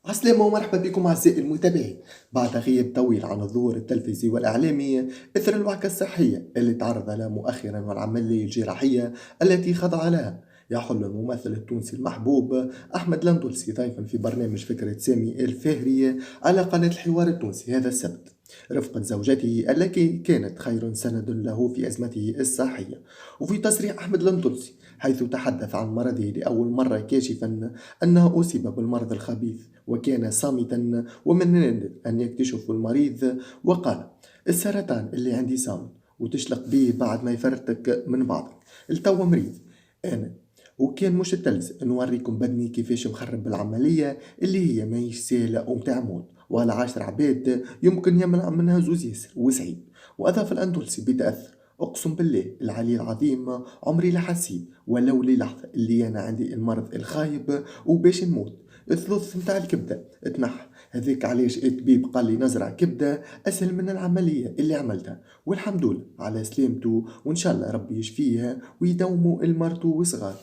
عسلامة ومرحبا بكم أعزائي المتابعين. بعد غياب طويل عن الظهور التلفزي والإعلامي إثر الوعكة الصحية اللي تعرض لها مؤخرا والعملية الجراحية التي خضع لها، يحل الممثل التونسي المحبوب أحمد لندلسي ضيفا في برنامج فكرة سامي الفهري على قناة الحوار التونسي هذا السبت رفقة زوجته التي كانت خير سند له في أزمته الصحية. وفي تصريح أحمد لندلسي حيث تحدث عن مرضه لأول مرة كاشفا أنه أصيب بالمرض الخبيث وكان صامتا ومن النادر أن يكتشف المريض، وقال: السرطان اللي عندي صامت وتشلق بيه بعد ما يفرتك من بعضك التو مريض أنا. وكان مش التلز نوريكم بدني كيفاش مخرب بالعملية اللي هي ماهيش سهلة ومتاع موت ولا 10 عباد يمكن يمنع منها زوز ياسر وسعيد. وأضاف الأندلسي بتأثر: أقسم بالله العلي العظيم عمري لا حسيت ولو للحظة اللي أنا عندي المرض الخايب وباش نموت. الثلث متاع الكبدة اتنح، هذيك علاش الطبيب قال لي نزرع كبدة أسهل من العملية اللي عملتها، والحمد لله على سلامته وإن شاء الله ربي يشفيها ويدوموا المرتو وصغار.